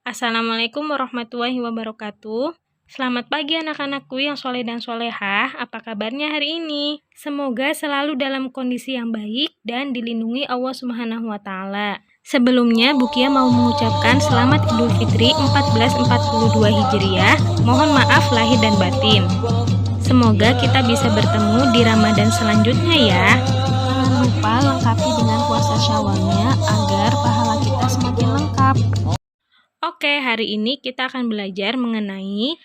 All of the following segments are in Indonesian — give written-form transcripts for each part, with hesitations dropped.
Assalamualaikum warahmatullahi wabarakatuh. Selamat pagi anak-anakku yang soleh dan solehah. Apa kabarnya hari ini? Semoga selalu dalam kondisi yang baik dan dilindungi Allah Subhanahu wa Ta'ala. Sebelumnya, Bukia mau mengucapkan Selamat Idul Fitri 1442 Hijriah. Mohon maaf lahir dan batin. Semoga kita bisa bertemu di Ramadan selanjutnya ya. Jangan lupa lengkapi dengan puasa Syawalnya agar pahala kita semakin lengkap. Oke, hari ini kita akan belajar mengenai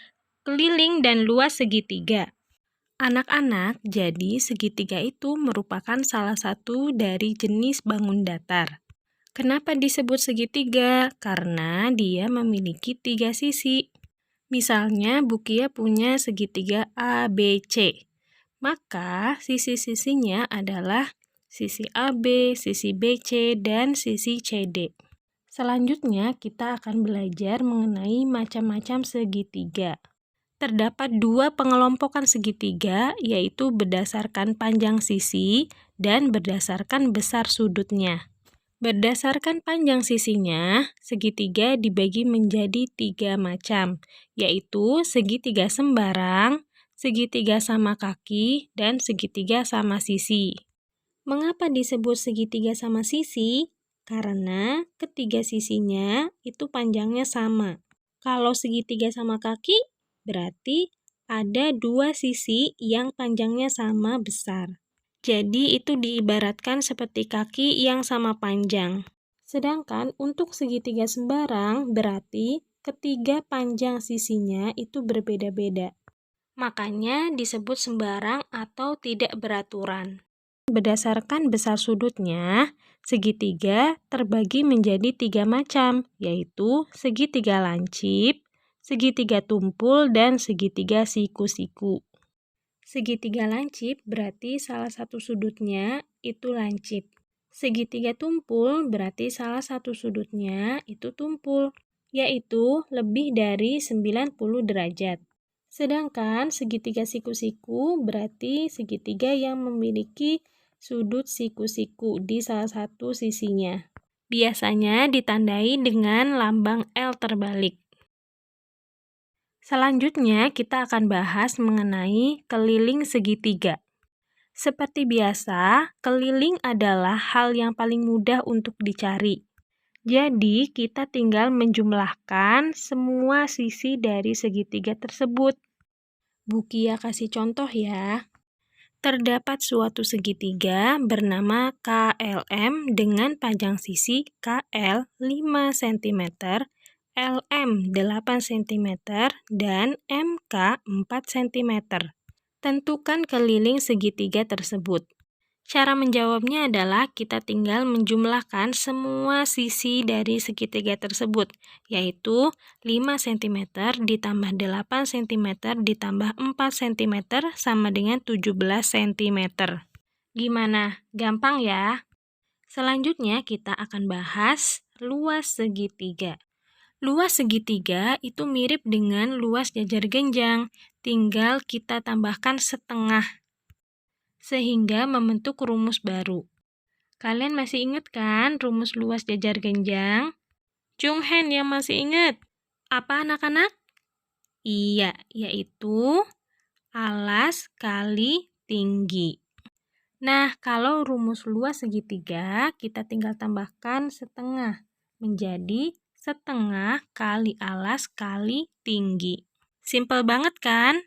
keliling dan luas segitiga. Anak-anak, jadi segitiga itu merupakan salah satu dari jenis bangun datar. Kenapa disebut segitiga? Karena dia memiliki 3 sisi. Misalnya, Bukia punya segitiga ABC. Maka, sisi-sisinya adalah sisi AB, sisi BC, dan sisi CD. Selanjutnya, kita akan belajar mengenai macam-macam segitiga. Terdapat 2 pengelompokan segitiga, yaitu berdasarkan panjang sisi dan berdasarkan besar sudutnya. Berdasarkan panjang sisinya, segitiga dibagi menjadi 3 macam, yaitu segitiga sembarang, segitiga sama kaki, dan segitiga sama sisi. Mengapa disebut segitiga sama sisi? Karena ketiga sisinya itu panjangnya sama. Kalau segitiga sama kaki, berarti ada 2 sisi yang panjangnya sama besar. Jadi itu diibaratkan seperti kaki yang sama panjang. Sedangkan untuk segitiga sembarang, berarti ketiga panjang sisinya itu berbeda-beda. Makanya disebut sembarang atau tidak beraturan. Berdasarkan besar sudutnya, segitiga terbagi menjadi 3 macam, yaitu segitiga lancip, segitiga tumpul, dan segitiga siku-siku. Segitiga lancip berarti salah satu sudutnya itu lancip. Segitiga tumpul berarti salah satu sudutnya itu tumpul, yaitu lebih dari 90 derajat. Sedangkan segitiga siku-siku berarti segitiga yang memiliki sudut siku-siku di salah satu sisinya. Biasanya ditandai dengan lambang L terbalik. Selanjutnya, kita akan bahas mengenai keliling segitiga. Seperti biasa, keliling adalah hal yang paling mudah untuk dicari. Jadi, kita tinggal menjumlahkan semua sisi dari segitiga tersebut. Bukia kasih contoh ya. Terdapat suatu segitiga bernama KLM dengan panjang sisi KL 5 cm, LM 8 cm, dan MK 4 cm. Tentukan keliling segitiga tersebut. Cara menjawabnya adalah kita tinggal menjumlahkan semua sisi dari segitiga tersebut, yaitu 5 cm ditambah 8 cm ditambah 4 cm sama dengan 17 cm. Gimana? Gampang ya? Selanjutnya kita akan bahas luas segitiga. Luas segitiga itu mirip dengan luas jajar genjang, tinggal kita tambahkan setengah sehingga membentuk rumus baru. Kalian masih ingat kan rumus luas jajar genjang? Chung Hen yang masih ingat. Apa anak-anak? Iya, yaitu alas kali tinggi. Nah, kalau rumus luas segitiga, kita tinggal tambahkan setengah menjadi setengah kali alas kali tinggi. Simpel banget kan?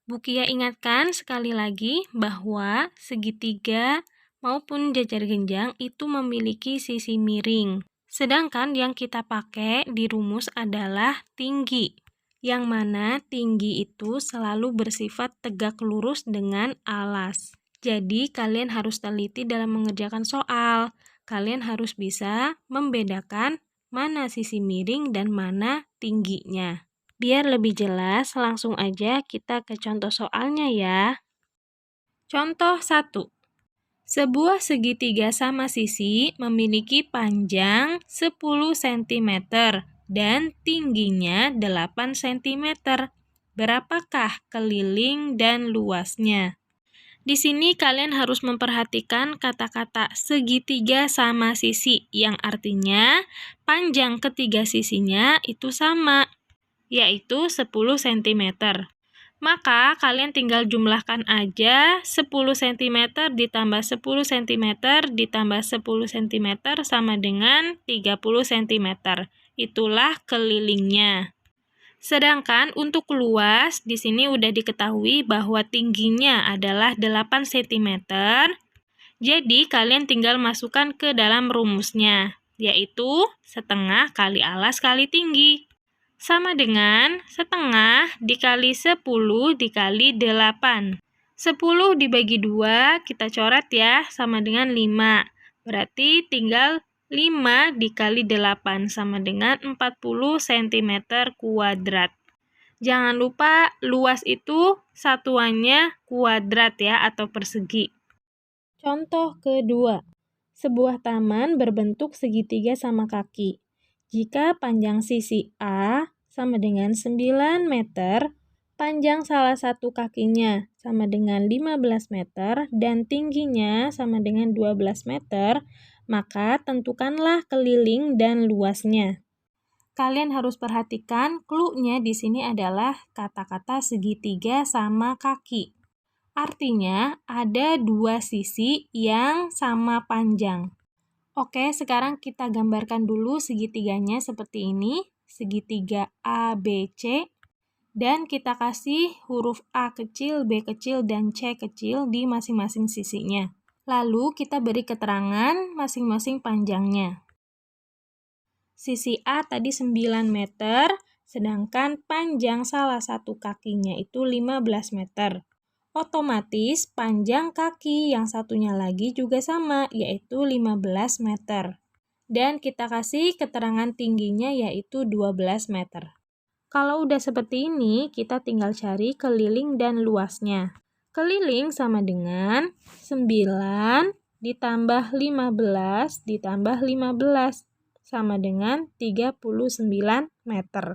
Bukia ingatkan sekali lagi bahwa segitiga maupun jajar genjang itu memiliki sisi miring. Sedangkan yang kita pakai di rumus adalah tinggi, yang mana tinggi itu selalu bersifat tegak lurus dengan alas. Jadi kalian harus teliti dalam mengerjakan soal. Kalian harus bisa membedakan mana sisi miring dan mana tingginya. Biar lebih jelas, langsung aja kita ke contoh soalnya ya. Contoh 1. Sebuah segitiga sama sisi memiliki panjang 10 cm dan tingginya 8 cm. Berapakah keliling dan luasnya? Di sini kalian harus memperhatikan kata-kata segitiga sama sisi, yang artinya panjang ketiga sisinya itu sama, yaitu 10 cm. Maka kalian tinggal jumlahkan aja 10 cm ditambah 10 cm ditambah 10 cm sama dengan 30 cm. Itulah kelilingnya. Sedangkan untuk luas, di sini udah diketahui bahwa tingginya adalah 8 cm. Jadi, kalian tinggal masukkan ke dalam rumusnya, yaitu setengah kali alas kali tinggi. Sama dengan setengah dikali 10 dikali 8. 10 dibagi 2, kita coret ya, sama dengan 5. Berarti tinggal 5 dikali 8 sama dengan 40 cm kuadrat. Jangan lupa luas itu satuannya kuadrat ya, atau persegi. Contoh kedua, sebuah taman berbentuk segitiga sama kaki. Jika panjang sisi A sama dengan 9 meter, panjang salah satu kakinya sama dengan 15 meter, dan tingginya sama dengan 12 meter, maka tentukanlah keliling dan luasnya. Kalian harus perhatikan clue-nya di sini adalah kata-kata segitiga sama kaki. Artinya ada dua sisi yang sama panjang. Oke, sekarang kita gambarkan dulu segitiganya seperti ini. Segitiga ABC. Dan kita kasih huruf A kecil, B kecil, dan C kecil di masing-masing sisinya. Lalu kita beri keterangan masing-masing panjangnya. Sisi A tadi 9 meter, sedangkan panjang salah satu kakinya itu 15 meter. Otomatis panjang kaki yang satunya lagi juga sama, yaitu 15 meter. Dan kita kasih keterangan tingginya yaitu 12 meter. Kalau udah seperti ini, kita tinggal cari keliling dan luasnya. Keliling sama dengan 9 ditambah 15 ditambah 15 sama dengan 39 meter.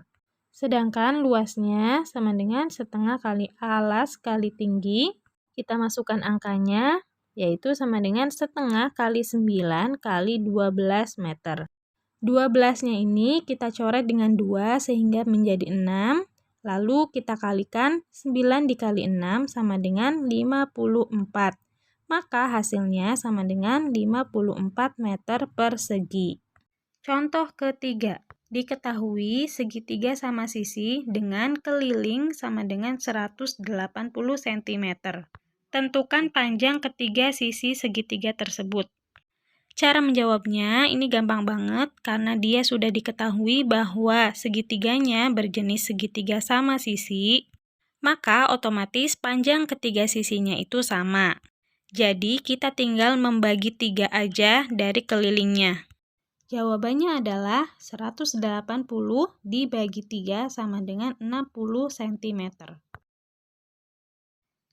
Sedangkan luasnya sama dengan setengah kali alas kali tinggi. Kita masukkan angkanya, yaitu sama dengan setengah kali 9 kali 12 meter. 12-nya ini kita coret dengan 2 sehingga menjadi 6. Lalu kita kalikan 9 dikali 6 sama dengan 54. Maka hasilnya sama dengan 54 meter persegi. Contoh ketiga. Diketahui segitiga sama sisi dengan keliling sama dengan 180 cm. Tentukan panjang ketiga sisi segitiga tersebut. Cara menjawabnya ini gampang banget karena dia sudah diketahui bahwa segitiganya berjenis segitiga sama sisi, maka otomatis panjang ketiga sisinya itu sama. Jadi kita tinggal membagi 3 aja dari kelilingnya. Jawabannya adalah 180 dibagi 3 sama dengan 60 cm.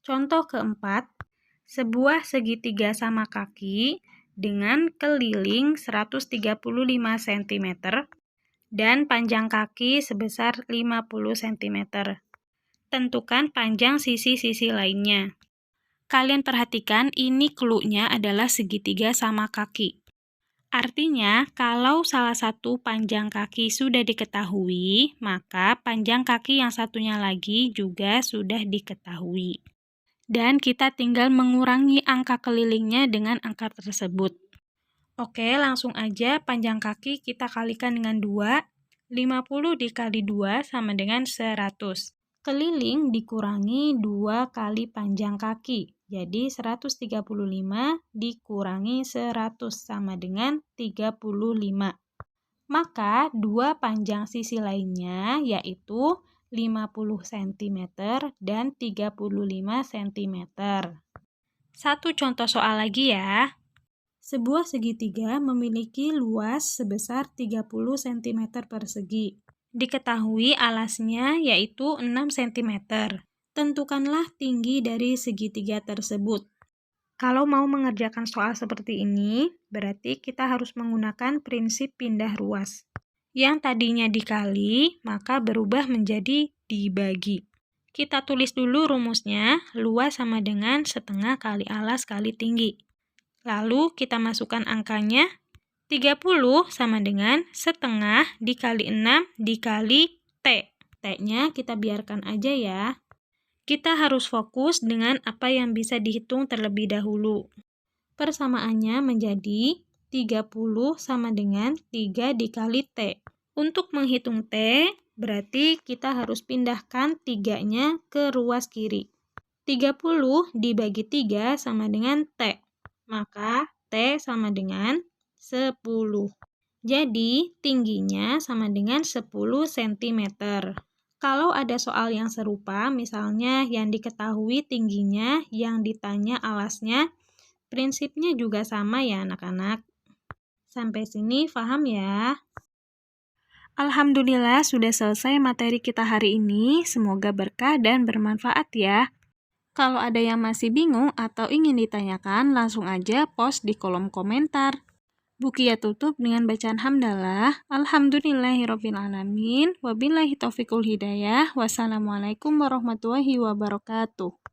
Contoh keempat, sebuah segitiga sama kaki dengan keliling 135 cm dan panjang kaki sebesar 50 cm. Tentukan panjang sisi-sisi lainnya. Kalian perhatikan ini clue-nya adalah segitiga sama kaki. Artinya, kalau salah satu panjang kaki sudah diketahui, maka panjang kaki yang satunya lagi juga sudah diketahui. Dan kita tinggal mengurangi angka kelilingnya dengan angka tersebut. Oke, langsung aja panjang kaki kita kalikan dengan 2. 50 dikali 2 sama dengan 100. Keliling dikurangi 2 kali panjang kaki. Jadi 135 dikurangi 100 sama dengan 35. Maka 2 panjang sisi lainnya yaitu 50 cm dan 35 cm. Satu contoh soal lagi ya. Sebuah segitiga memiliki luas sebesar 30 cm persegi. Diketahui alasnya yaitu 6 cm. Tentukanlah tinggi dari segitiga tersebut. Kalau mau mengerjakan soal seperti ini, berarti kita harus menggunakan prinsip pindah ruas. Yang tadinya dikali, maka berubah menjadi dibagi. Kita tulis dulu rumusnya, luas sama dengan setengah kali alas kali tinggi. Lalu kita masukkan angkanya, 30 sama dengan setengah dikali 6 dikali T. T-nya kita biarkan aja ya. Kita harus fokus dengan apa yang bisa dihitung terlebih dahulu. Persamaannya menjadi 30 sama dengan 3 dikali T. Untuk menghitung T, berarti kita harus pindahkan 3-nya ke ruas kiri. 30 dibagi 3 sama dengan T. Maka T sama dengan 10. Jadi, tingginya sama dengan 10 cm. Kalau ada soal yang serupa, misalnya yang diketahui tingginya, yang ditanya alasnya, prinsipnya juga sama ya anak-anak. Sampai sini paham ya? Alhamdulillah sudah selesai materi kita hari ini. Semoga berkah dan bermanfaat ya. Kalau ada yang masih bingung atau ingin ditanyakan, langsung aja post di kolom komentar. Bukia tutup dengan bacaan hamdalah. Alhamdulillahirrabbilalamin. Wabillahi taufiqul hidayah. Wassalamualaikum warahmatullahi wabarakatuh.